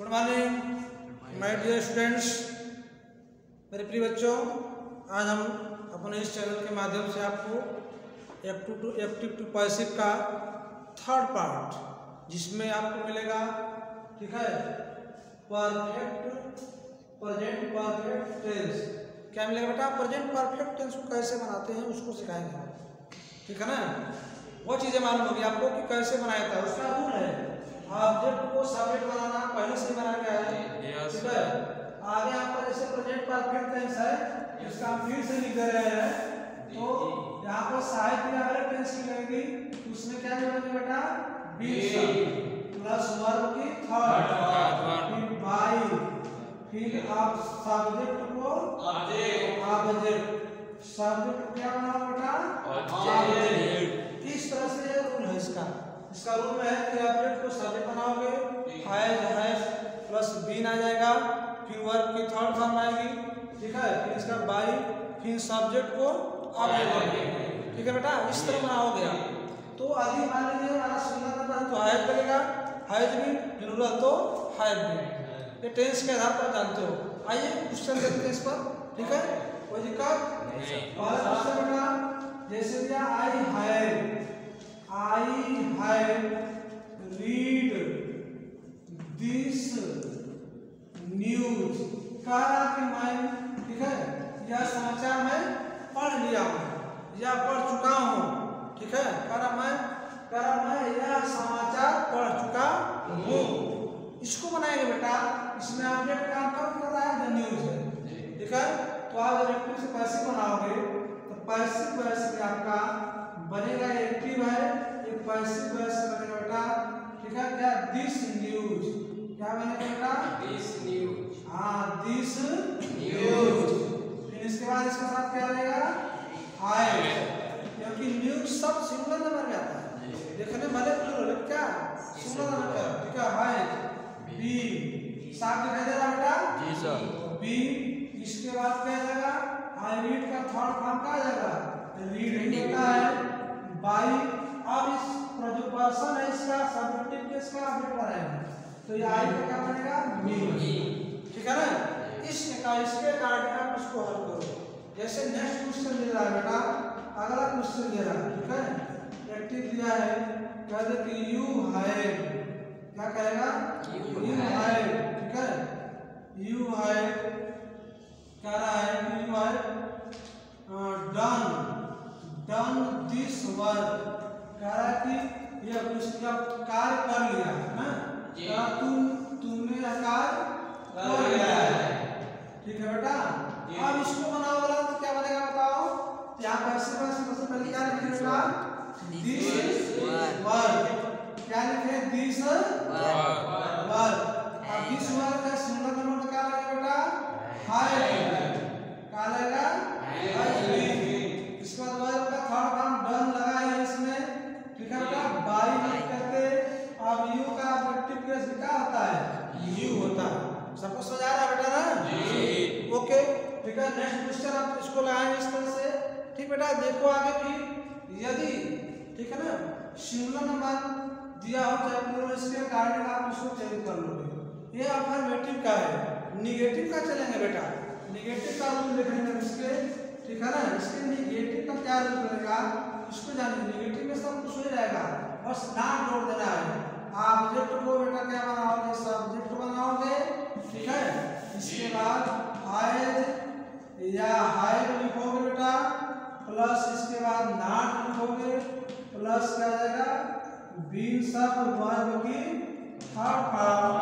Good morning my dear students, मेरे प्रिय बच्चों। आज हम अपने इस चैनल के माध्यम से आपको एक्टिव टू पैसिव का थर्ड पार्ट, जिसमें आपको मिलेगा, ठीक है, परफेक्ट प्रेजेंट परफेक्ट टेंस। क्या मिलेगा बेटा? प्रेजेंट परफेक्ट टेंस को कैसे बनाते हैं उसको सिखाएंगे, ठीक है ना। वो चीज़ें मालूम होगी आपको कि कैसे बनाया था, उसका रूल है। ऑब्जेक्ट को सब्जेक्ट बनाना पहले से ही बनाया गया है, ठीक है। आगे आपका जैसे प्रेजेंट परफेक्ट टेंस है, इसका हम फिर से लिख दे रहे हैं। तो यहाँ पर सहायक क्रिया अगर टेंस की लगेगी तो उसमें क्या जोड़ेंगे बेटा? बी प्लस वर्ब की थर्ड, फिर बाई, फिर आप सब्जेक्ट को ऑब्जेक्ट, सब्जेक्ट को क्या बनाओ बेटा? ऑब्जेक्ट। इस तरह से रूल है इसका रूल है कि ऑब्जेक्ट को सब्जेक्ट बनाओगे, हैज प्लस बीन आ जाएगा, फिर वर्ब की थर्ड फॉर्म आएगी, ठीक है, फिर इसका बाई, फिर सब्जेक्ट को ऑब्जेक्ट, ठीक है बेटा। इस तरह बनाओगे आप। तो अभी मान लीजिए हमारा सिंगुलर नंबर है तो हैज लगेगा, हैज बीन, प्लूरल तो हैव बीन। ये टेंस के आधार पर जानते हो। आइए क्वेश्चन देखते हैं इस पर, ठीक है, कोई दिक्कत? पहला क्वेश्चन बेटा जैसे दिया I have read this news। कहा कि मैं, ठीक है, यह समाचार मैं पढ़ लिया हूँ या पढ़ चुका हूँ, ठीक है। कहा मैं यह समाचार पढ़ चुका हूँ। इसको बनाएंगे बेटा। इसमें ऑब्जेक्ट काम कर रहा है, द न्यूज है, ठीक है। तो आप एक्टिव से पैसिव बनाओगे तो पैसिव वॉइस आपका बनेगा, एक्टिव है, ये पैसिव वॉइस बनेगा बेटा, ठीक है। क्या? दिस न्यूज, क्या बनेगा बेटा? दिस न्यूज, हाँ, दिस न्यूज। फिर इसके बाद इसके साथ क्या रहेगा? हाय, क्योंकि न्यूज सब सिंगुलर नंबर में आता है, देखने भले प्लूरल, क्या सिंगुलर नंबर में, ठीक है। हाय बी, साफ दिखाई दे रहा बेटा? जी सर। बी, इसके बाद क्या आएगा? आई रीड का थर्ड फॉर्म क्या आ जाएगा? रीड होता है। बाई, अब इस जो पर्सन है इसका सब्जेक्टिव केस का ऑब्जेक्ट बनाएंगे, तो ये आई का क्या बनेगा? मी, ठीक है ना। इसके कारण आप इसको हल करो। जैसे नेक्स्ट क्वेश्चन दे रहा है बेटा, अगला क्वेश्चन दे रहा है, ठीक है, एक्टिव दिया है, कह दे कि यू हैव, क्या कहेगा? यू हैव, ठीक है, यू हैव कह रहा है कि you have done this work, कह रहा है कि यह कार्य कर लिया है ना, तुमने यह कार्य कर लिया है, ठीक है बेटा। अब इसको बनाओ वाला तो क्या बनेगा बताओ? यहाँ पर सबसे पहले क्या लिखे बेटा? दिस वर्क, क्या लिखे? This work. अब दिस वर्क का सिंगुलर नंबर क्या लगेगा बेटा? हैव, क्या लगेगा? इसके बाद वर्ब का थर्ड फॉर्म डन लगा है इसमें, ठीक है बेटा। बाई करके अब यू का ऑब्जेक्टिव केस क्या होता है? यू होता है। सबको समझ आ रहा है बेटा ना? जी, ओके, ठीक है। नेक्स्ट क्वेश्चन आप इसको लगाएंगे इस तरह से, ठीक बेटा। देखो आगे भी, यदि, ठीक है ना, सिंगुलर नंबर दिया हो चाहे प्लूरल, इसके कारण आप इसको चेंज कर लोगे। ये अफर्मेटिव का है, निगेटिव का चलेंगे बेटा। निगेटिव का रूल देखेंगे इसके, ठीक है ना। इसके निगेटिव का क्या रूल रहेगा इसको जानिए। निगेटिव में सब कुछ हो जाएगा, बस नाम जोड़ देना है। ऑब्जेक्ट को बेटा क्या बनाओगे? सब्जेक्ट बनाओगे, ठीक है। इसके बाद हैज या हैव लिखोगे बेटा, प्लस इसके बाद नॉट लिखोगे, प्लस क्या जाएगा? बीन सब वर्ब की थर्ड फॉर्म,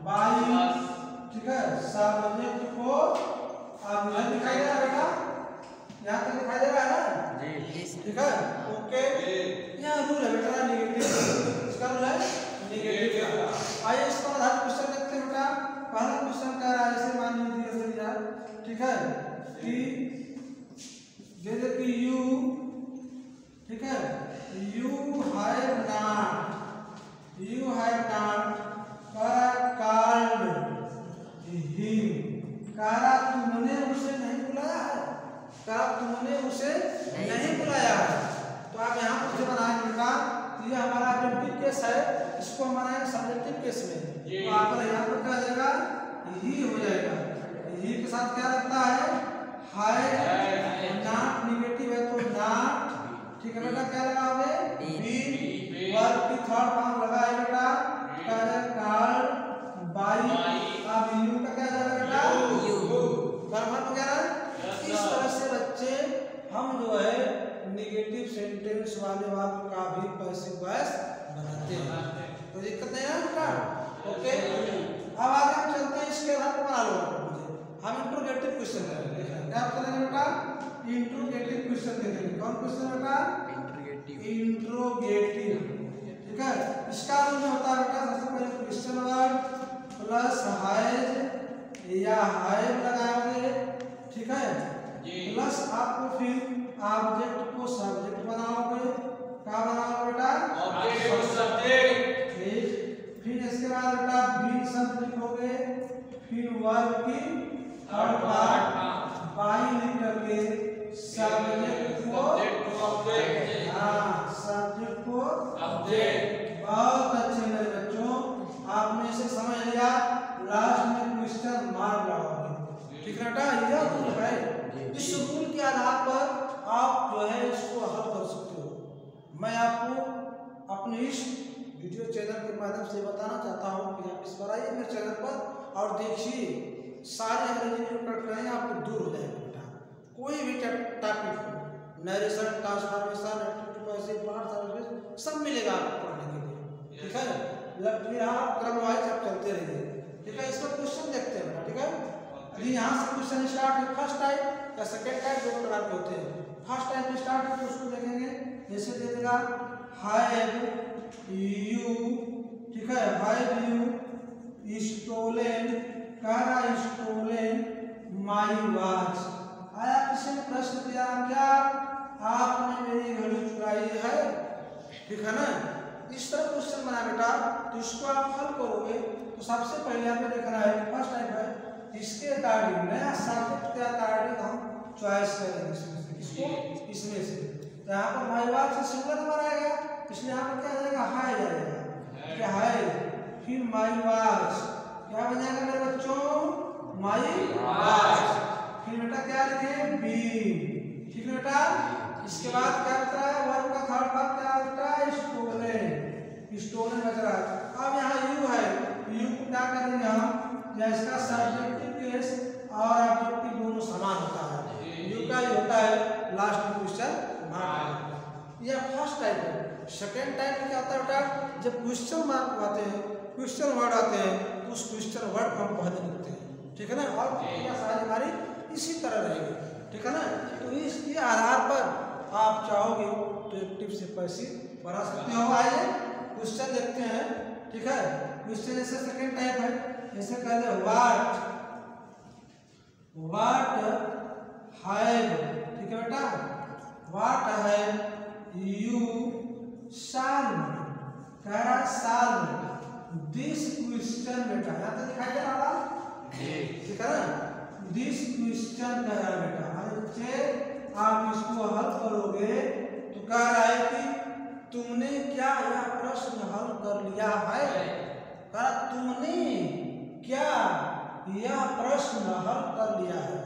बाई, ठीक है, सब्जेक्ट को ऑब्जेक्ट दिखाई दे रहा है बेटा, यहाँ तक दिखाई दे रहा है ना? जी, ठीक है, ओके। यहाँ रूल है बेटा निगेटिव, इसका रूल है निगेटिव का। आइए इसका आधार क्वेश्चन देखते हैं बेटा। पहला क्वेश्चन कह रहा है, ऐसे मान लीजिए यार, ठीक है, कि जैसे कि यू, ठीक है, you have not called him, कहा तुमने उसे नहीं बुलाया है, कहा तुमने उसे नहीं बुलाया है। तो आप यहाँ पर बनाएंगे बेटा, ये हमारा ऑब्जेक्टिव केस है, इसको हम बनाएंगे सब्जेक्टिव केस में। तो आप यहाँ ही हो जाएगा। ही के साथ क्या लगता है? है। नॉट निगेटिव है तो नॉट, ठीक है बेटा, क्या लगाओगे? बीन। वर्ब की थर्ड फॉर्म लगा है बेटा, कॉल्ड, बाई। अब यू का क्या जाएगा बेटा? कंफर्म हो गया ना? इस तरह से बच्चे हम जो है निगेटिव सेंटेंस वाले वाक्य का भी पैसिव वॉइस बनाते हैं, तो दिक्कत नहीं है बेटा। ओके, अब आगे हम चलते हैं, इसके आधार पर बना लो मुझे। हम इंट्रोगेटिव क्वेश्चन करेंगे। क्या चलेंगे बेटा? इंट्रोगेटिव क्वेश्चन देखेंगे। कौन क्वेश्चन बेटा? इंट्रोगेटिव, ठीक है। इसका रूल होता है बेटा, सबसे पहले क्वेश्चन वर्ड प्लस हैज या हैव लगाओगे, ठीक है, प्लस आपको फिर ऑब्जेक्ट को सब्जेक्ट बनाओगे। क्या बनाओगे बेटा? ऑब्जेक्ट को सब्जेक्ट। फिर इसके बाद बेटा बीन शब्द लिखोगे, फिर वर्ब की थर्ड पार्ट बाई लिख करके सब्जेक्ट को ऑब्जेक्ट, हाँ सब्जेक्ट को ऑब्जेक्ट। बहुत अच्छे मेरे बच्चों, आपने इसे समझ लिया। लास्ट में क्वेश्चन मार्क लगाओगे, ठीक है बेटा। यह रूल है, इस रूल के आधार पर आप जो है इसको हल कर सकते हो। मैं आपको अपने इस वीडियो चैनल के माध्यम से बताना चाहता हूँ कि आप इस बार आइए मेरे चैनल पर और देखिए, सारे अंग्रेजी जो कठिनाइयाँ आपको दूर हो जाएंगे बेटा। कोई भी टॉपिक हो, नरेशन, ट्रांसफॉर्मेशन, सब मिलेगा आपको पढ़ने के लिए, ठीक है। फिर आप क्रम वाइज आप चलते रहिए, ठीक है। इसका क्वेश्चन देखते हैं बेटा, ठीक है। अभी यहाँ से क्वेश्चन स्टार्ट है, फर्स्ट टाइप या सेकेंड टाइप, दो प्रकार के होते हैं। फर्स्ट टाइप में स्टार्ट है तो उसको देखेंगे, जैसे दे देगा हैव यू, ठीक है, हैव यू स्टोलन, कहा स्टोलन माई वॉच। आया किसी ने प्रश्न दिया क्या आपने मेरी घड़ी चुराई है, ठीक है ना। इस तरह क्वेश्चन बना बेटा, तो इसको आप हल करोगे तो सबसे पहले हमें देखना है फर्स्ट टाइप है, इसके अकॉर्डिंग नया सब्जेक्ट के अकॉर्डिंग हम चॉइस करेंगे इसमें से, किसको? इसमें से। तो यहाँ पर माई वॉच से सिंगुलर नंबर आएगा, इसलिए यहाँ पर क्या आ जाएगा? हाई जाएगा, क्या है। फिर माई वॉच क्या बन जाएगा मेरे बच्चों? My watch. फिर बेटा क्या लिखे? बी, ठीक है बेटा। इसके बाद क्या बच रहा है? वर्ब का थर्ड पार्ट क्या बच रहा है? स्टोलन, स्टोलन बच रहा है। अब यहाँ यू है, यू को क्या करेंगे हम? या इसका सब्जेक्टिव केस और ऑब्जेक्टिव दोनों समान होता है, यू का ही होता है लास्ट में क्वेश्चन मार्क। यह फर्स्ट टाइप है। सेकेंड टाइप में क्या होता है बेटा? जब क्वेश्चन मार्क आते हैं, क्वेश्चन वर्ड आते हैं, तो उस क्वेश्चन वर्ड को हम पहले लिखते हैं, ठीक है ना। और सारी हमारी इसी तरह रहेगी, ठीक है ना। तो इसके आधार पर आप चाहोगे तो एक्टिव से पैसिव बना सकते हो। आइए क्वेश्चन देखते हैं, ठीक है। क्वेश्चन जैसे सेकेंड टाइप है, जैसे कहते हैं व्हाट हैव, ठीक है बेटा, व्हाट हैव यू शाल, कह रहा है शाल दिस क्वेश्चन बेटा, यहाँ तो दिखाई दे रहा है, ठीक है ना। दिस क्वेश्चन कह रहा है बेटा, बच्चे आप इसको हल करोगे तो कह रहा है कि तुमने क्या यह प्रश्न हल कर लिया है? कहा तुमने क्या यह प्रश्न हल कर लिया है।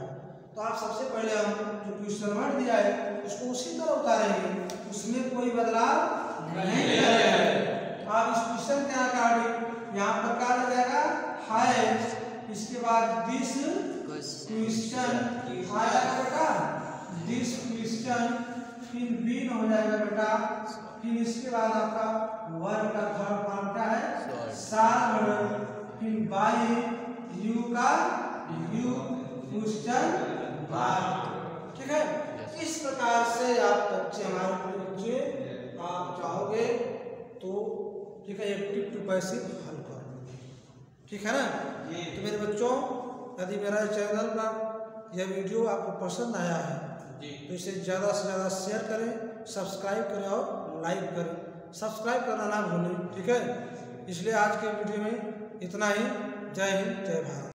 तो आप सबसे पहले हम जो क्वेश्चन वर्ड दिया है उसको उसी तरह उतारेंगे, उसमें कोई बदलाव नहीं करेंगे। आप इस क्वेश्चन के अकॉर्डिंग यहाँ पर क्या लग जाएगा? हैव, इसके बाद दिस क्वेश्चन आया बेटा, दिस क्वेश्चन, फिर बीन हो जाएगा बेटा, फिर इसके बाद आपका वर्ब का थर्ड फॉर्म क्या है? शाल, फिर बाई, यू का यू, क्वेश्चन वर्ब, ठीक है। इस प्रकार से आप बच्चे, हमारे बच्चे आप चाहोगे तो, ठीक है, एक्टिव टू पैसिव हल कर, ठीक है ना। तो मेरे बच्चों, यदि मेरा चैनल पर यह वीडियो आपको पसंद आया है तो इसे ज़्यादा से ज़्यादा शेयर करें, सब्सक्राइब करें और लाइक करें। सब्सक्राइब करना ना भूलें, ठीक है। इसलिए आज के वीडियो में इतना ही। जय हिंद, जय भारत।